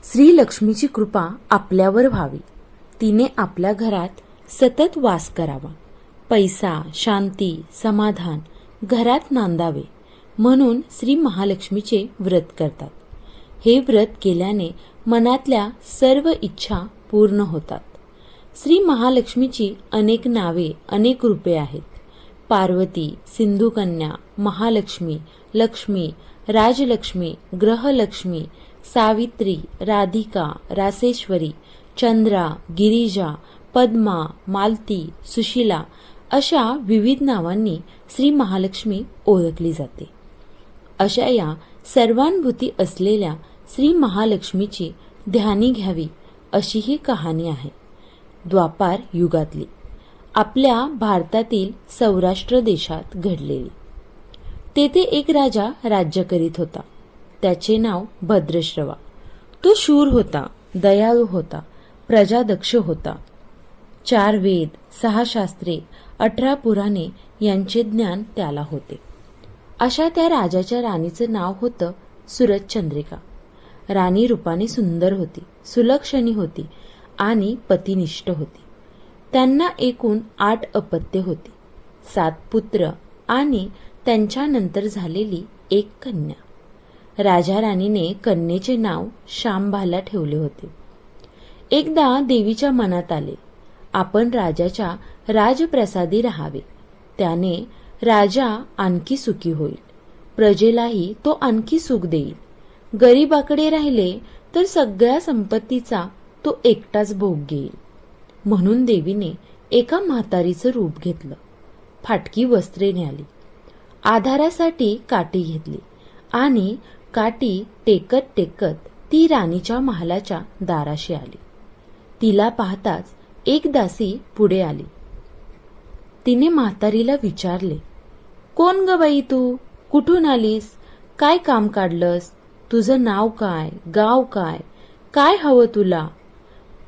श्री लक्ष्मीची कृपा आपल्यावर व्हावी, तिने आपल्या घरात सतत वास करावा, पैसा, शांती, समाधान घरात नांदावे म्हणून श्री महालक्ष्मीचे व्रत करतात. हे व्रत केल्याने मनातल्या सर्व इच्छा पूर्ण होतात. श्री महालक्ष्मीची अनेक नावे, अनेक रूपे आहेत. पार्वती, सिंधुकन्या, महालक्ष्मी, लक्ष्मी, राजलक्ष्मी, ग्रहलक्ष्मी, सावित्री, राधिका, रासेश्वरी, चंद्रा, गिरिजा, पद्मा, मालती, सुशीला अशा विविध नावांनी श्री महालक्ष्मी ओळखली जाते. अशा या सर्वानुभूती असलेल्या श्री महालक्ष्मीची ध्यानी घ्यावी अशी ही कहाणी आहे. द्वापार युगातली, आपल्या भारतातील सौराष्ट्र देशात घडलेली. तेथे एक राजा राज्य करीत होता. त्याचे नाव भद्रश्रवा. तो शूर होता, दयाळू होता, प्रजादक्ष होता. 4 वेद, 6 शास्त्रे, 18 पुराणे यांचे ज्ञान त्याला होते. अशा त्या राजाच्या राणीचं नाव होतं सुरतचंद्रिका. राणी रूपाने सुंदर होती, सुलक्षणी होती आणि पतिनिष्ठ होती. त्यांना एकूण 8 अपत्ये होती, 7 पुत्र आणि त्यांच्यानंतर झालेली एक कन्या. राजा राणीने कन्येचे नाव शांबाला ठेवले होते. एकदा देवीच्या मनात आले, आपण राजाच्या राजप्रसादी राहावे. त्याने राजा आणखी सुखी होईल, प्रजेलाही तो आणखी सुख देईल. गरीबाकडे राहिले तर सगळ्या संपत्तीचा तो एकटाच भोग घेईल. म्हणून देवीने एका म्हातारीचं रूप घेतलं. फाटकी वस्त्रे न्याली, आधारासाठी काठी घेतली आणि काठी टेकत टेकत ती राणीच्या महालाच्या दाराशी आली. तिला पाहताच एक दासी पुढे आली. तिने म्हातारीला विचारले, कोण ग बाई तू? कुठून आलीस? काय काम काढलंस? तुझं नाव काय? गाव काय? काय हवं तुला?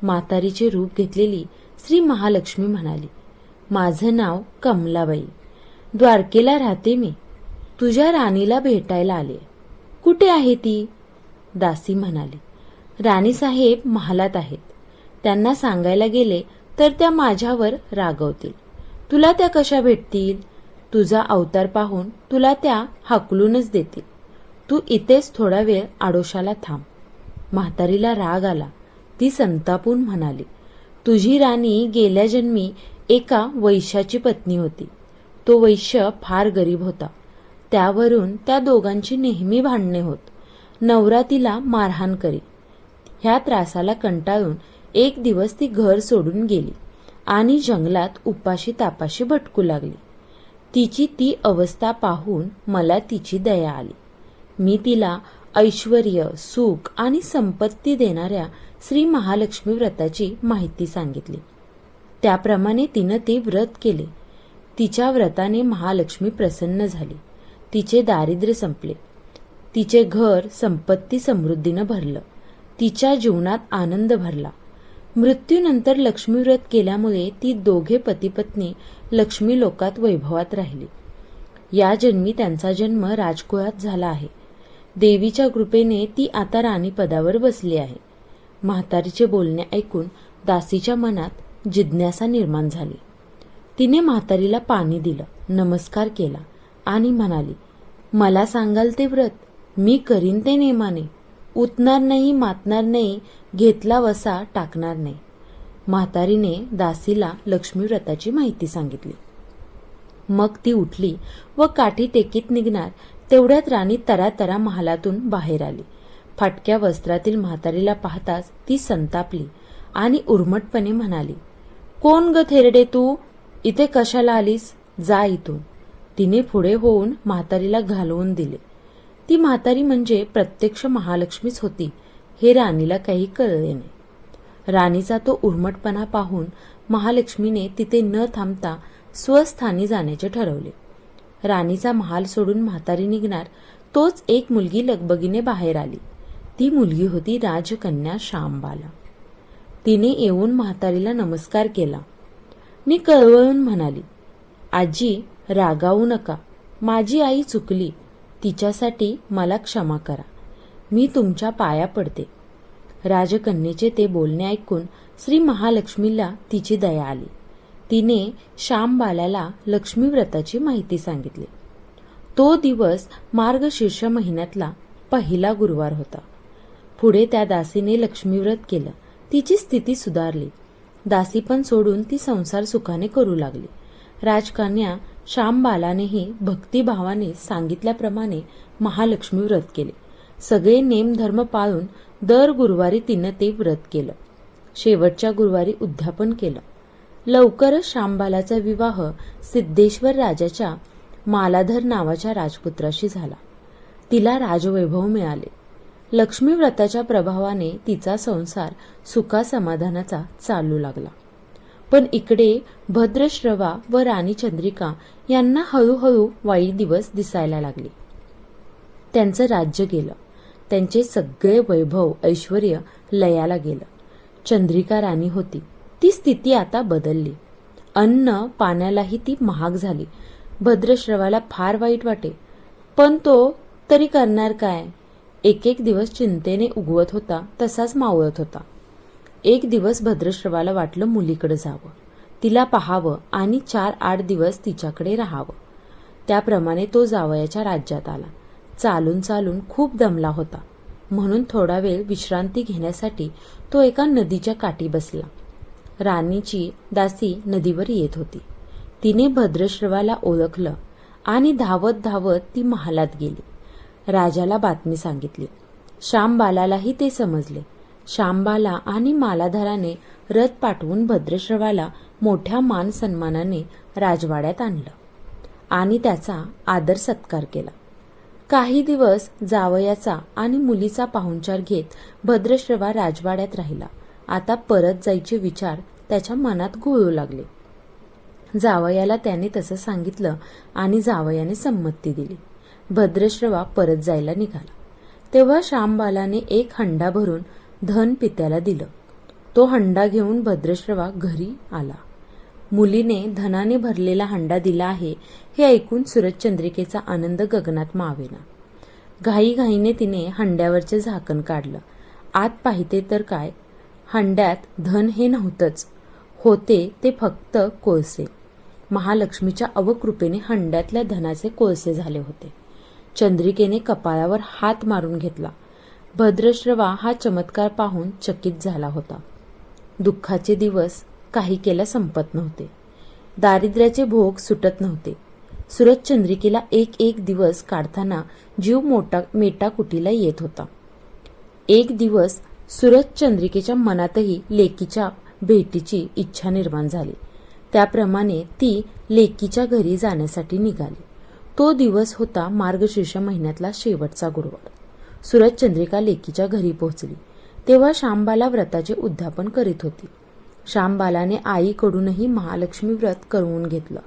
म्हातारीचे रूप घेतलेली श्री महालक्ष्मी म्हणाली, माझं नाव कमलाबाई, द्वारकेला राहते मी. तुझ्या राणीला भेटायला आले. कुठे आहे ती? दासी म्हणाली, राणीसाहेब महालात आहेत. त्यांना सांगायला गेले तर त्या माझ्यावर रागवतील. तुला त्या कशा भेटतील? तुझा अवतार पाहून तुला त्या हाकलूनच देतील. तू इथेच थोडा वेळ आडोशाला थांब. म्हातारीला राग आला. ती संतापून म्हणाली, तुझी राणी गेल्या जन्मी एका वैश्याची पत्नी होती. तो वैश्य फार गरीब होता. त्यावरून त्या दोघांची नेहमी भांडणे होत. नवरा तिला मारहाण करी. ह्या त्रासाला कंटाळून एक दिवस ती घर सोडून गेली आणि जंगलात उपाशी तापाशी भटकू लागली. तिची ती अवस्था पाहून मला तिची दया आली. मी तिला ऐश्वर्य, सुख आणि संपत्ती देणाऱ्या श्री महालक्ष्मी व्रताची माहिती सांगितली. त्याप्रमाणे तिनं ते व्रत केले. तिच्या व्रताने महालक्ष्मी प्रसन्न झाली. तिचे दारिद्र्य संपले. तिचे घर संपत्ती समृद्धीनं भरलं. तिच्या जीवनात आनंद भरला. मृत्यूनंतर लक्ष्मी व्रत केल्यामुळे ती दोघे पतिपत्नी लक्ष्मी लोकात वैभवात राहिली. या जन्मी त्यांचा जन्म राजकुळात झाला आहे. देवीच्या कृपेने ती आता राणीपदावर बसली आहे. म्हातारीचे बोलणे ऐकून दासीच्या मनात जिज्ञासा निर्माण झाली. तिने म्हातारीला पाणी दिलं, नमस्कार केला आणि म्हणाली, मला सांगाल ते व्रत, मी करीन ते नेमाने. उतणार नाही, मातणार नाही, घेतला वसा टाकणार नाही. म्हातारीने दासीला लक्ष्मी व्रताची माहिती सांगितली. मग ती उठली व काठी टेकीत निघणार तेवढ्यात राणी तरातरा महालातून बाहेर आली. फाटक्या वस्त्रातील म्हातारीला पाहताच ती संतापली आणि उर्मटपणे म्हणाली, कोण ग थेरडे तू? इथे कशाला आलीस? जा इथून. तिने पुढे होऊन म्हातारीला घालवून दिले. ती म्हातारी म्हणजे प्रत्यक्ष महालक्ष्मीच होती हे राणीला काही कळले नाही. राणीचा तो उर्मटपणा पाहून महालक्ष्मीने तिथे न थांबता स्वस्थानी जाण्याचे ठरवले. राणीचा महाल सोडून म्हातारी निघणार तोच एक मुलगी लगबगीने बाहेर आली. ती मुलगी होती राजकन्या शांबाला. तिने येऊन म्हातारीला नमस्कार केला. मी कळवळून म्हणाली, आजी रागावू नका, माझी आई चुकली, तिच्यासाठी मला क्षमा करा. मी तुमच्या पाया पडते. राजकन्येचे ते बोलणे ऐकून श्री महालक्ष्मीला तिची दया आली. तिने श्यामबालाला लक्ष्मी व्रताची माहिती सांगितली. तो दिवस मार्गशीर्ष महिन्यातला पहिला गुरुवार होता. पुढे त्या दासीने लक्ष्मी व्रत केलं. तिची स्थिती सुधारली. दासी पण सोडून ती संसार सुखाने करू लागली. राजकन्या श्यामबालानेही भक्तिभावाने सांगितल्याप्रमाणे महालक्ष्मी व्रत केले. सगळे नेमधर्म पाळून दर गुरुवारी तिनं ते व्रत केलं. शेवटच्या गुरुवारी उद्यापन केलं. लवकरच श्यामबालाचा विवाह सिद्धेश्वर राजाच्या मालाधर नावाच्या राजपुत्राशी झाला. तिला राजवैभव मिळाले. लक्ष्मी व्रताच्या प्रभावाने तिचा संसार सुखासमाधानाचा चालू लागला. पण इकडे भद्रश्रवा व राणी चंद्रिका यांना हळूहळू वाईट दिवस दिसायला लागले. त्यांचं राज्य गेलं. त्यांचे सगळे वैभव ऐश्वर्य लयाला गेलं. चंद्रिका राणी होती, ती स्थिती आता बदलली. अन्न पाण्यालाही ती महाग झाली. भद्रश्रवाला फार वाईट वाटे, पण तो तरी करणार काय? एक एक दिवस चिंतेने उगवत होता तसाच मावळत होता. एक दिवस भद्रश्रवाला वाटलं मुलीकडे जावं, तिला पाहावं आणि 4-8 दिवस तिच्याकडे राहावं. त्याप्रमाणे तो जावयाच्या राज्यात आला. चालून चालून खूप दमला होता, म्हणून थोडा वेळ विश्रांती घेण्यासाठी तो एका नदीच्या काठी बसला. राणीची दासी नदीवर येत होती. तिने भद्रश्रवाला ओळखलं आणि धावत धावत ती महालात गेली. राजाला बातमी सांगितली. श्यामबालालाही ते समजले. श्यामबाला आणि मालाधाराने रथ पाठवून भद्रश्रवाला मोठ्या मान सन्मानाने राजवाड्यात आणलं आणि त्याचा आदर सत्कार केला. काही दिवस जावयाचा आणि मुलीचा पाहुणचार घेत भद्रश्रवा राजवाड्यात राहिला. आता परत जायचे विचार त्याच्या मनात घोळू लागले. जावयाला त्याने तसं सांगितलं आणि जावयाने संमती दिली. भद्रश्रवा परत जायला निघाला. तेव्हा श्यामबालाने एक हंडा भरून धन पित्याला दिलं. तो हंडा घेऊन भद्रश्रवा घरी आला. मुलीने धनाने भरलेला हंडा दिला आहे हे ऐकून सुरतचंद्रिकेचा आनंद गगनात मावेना. घाईघाईने तिने हंड्यावरचे झाकण काढलं. आत पाहिते तर काय, हंड्यात धन हे नव्हतंच. होते ते फक्त कोळसे. महालक्ष्मीच्या अवकृपेने हंड्यातल्या धनाचे कोळसे झाले होते. चंद्रिकेने कपाळावर हात मारून घेतला. भद्रश्रवा हा चमत्कार पाहून चकित झाला होता. दुःखाचे दिवस काही केल्या संपत नव्हते. दारिद्र्याचे भोग सुटत नव्हते. सुरतचंद्रिकेला एक एक दिवस काढताना जीव मेटाकुटीला येत होता. एक दिवस सुरतचंद्रिकेच्या मनातही लेकीच्या भेटीची इच्छा निर्माण झाली. त्याप्रमाणे ती लेकीच्या घरी जाण्यासाठी निघाली. तो दिवस होता मार्गशीर्ष महिन्यातला शेवटचा गुरुवार. सुरतचंद्रिका लेकीच्या घरी पोहोचली तेव्हा श्यामबाला व्रताचे उद्यापन करीत होती. श्यामबालाने आईकडूनही महालक्ष्मी व्रत करवून घेतलं.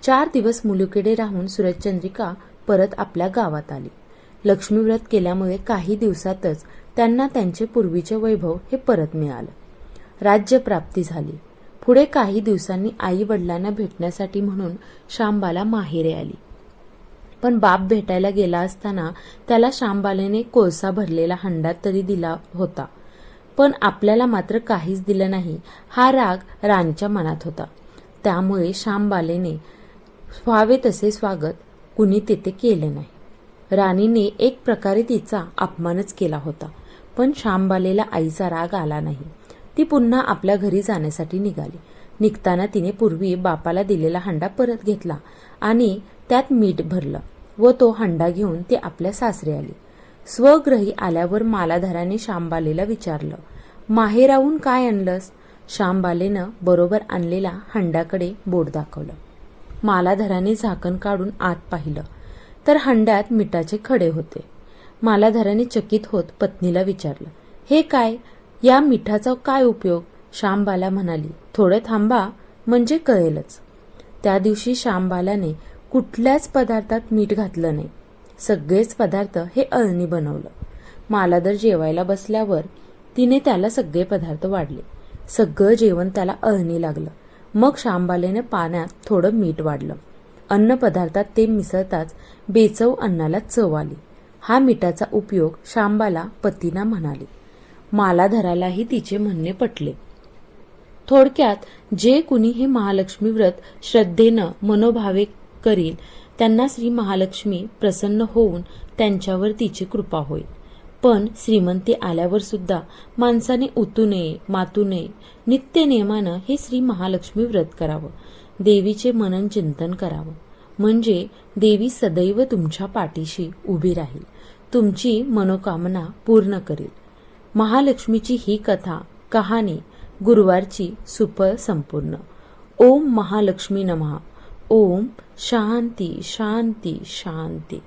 4 दिवस मुलीकडे राहून सुरतचंद्रिका परत आपल्या गावात आली. लक्ष्मी व्रत केल्यामुळे काही दिवसातच त्यांना त्यांचे पूर्वीचे वैभव हे परत मिळालं. राज्यप्राप्ती झाली. पुढे काही दिवसांनी आई वडिलांना भेटण्यासाठी म्हणून श्यामबाला माहेरे आली. पण बाप भेटायला गेला असताना त्याला श्यामबालेने कोळसा भरलेला हंडा तरी दिला होता, पण आपल्याला मात्र काहीच दिलं नाही हा राग राणीच्या मनात होता. त्यामुळे श्यामबालेने व्हावे तसे स्वागत कुणी तेथे केले नाही. राणीने एक प्रकारे तिचा अपमानच केला होता, पण श्यामबालेला आईचा राग आला नाही. ती पुन्हा आपल्या घरी जाण्यासाठी निघाली. निघताना तिने पूर्वी बापाला दिलेला हंडा परत घेतला आणि त्यात मीठ भरलं व तो हंडा घेऊन ती आपल्या सासरे आली. स्वग्रही आल्यावर मालाधाराने श्यामबालेला विचारलं, माहेराहून काय आणलंस? श्यामबालेनं बरोबर आणलेला हंड्याकडे बोट दाखवलं. मालाधाराने झाकण काढून आत पाहिलं तर हंड्यात मिठाचे खडे होते. मालाधाराने चकित होत पत्नीला विचारलं, हे काय? या मिठाचा काय उपयोग? श्यामबाला म्हणाली, थोडे थांबा म्हणजे कळेलच. त्या दिवशी श्यामबालाने कुठल्याच पदार्थात मीठ घातलं नाही. सगळेच पदार्थ हे अळणी बनवलं. मालाधर जेवायला बसल्यावर तिने त्याला सगळे पदार्थ वाढले. सगळं जेवण त्याला अळणी लागलं. मग श्यामबालेने पाण्यात थोडं मीठ वाढलं. अन्न पदार्थात ते मिसळताच बेचव अन्नाला चव आली. हा मिठाचा उपयोग श्यामबाला पतींना म्हणाली. माला धरालाही तिचे म्हणणे पटले. थोडक्यात जे कुणी हे महालक्ष्मी व्रत श्रद्धेनं मनोभावे करील त्यांना श्री महालक्ष्मी प्रसन्न होऊन त्यांच्यावर तिची कृपा होईल. पण श्रीमंती आल्यावर सुद्धा माणसाने उतू नये, मातू नये. नित्य नियमानं हे श्री महालक्ष्मी व्रत करावं. देवीचे मनन चिंतन करावं. म्हणजे देवी सदैव तुमच्या पाठीशी उभी राहील, तुमची मनोकामना पूर्ण करेल. महालक्ष्मीची ही कथा कहाणी गुरुवारची सुफळ संपूर्ण. ओम महालक्ष्मी नमः. ओम शांती शांती शांती.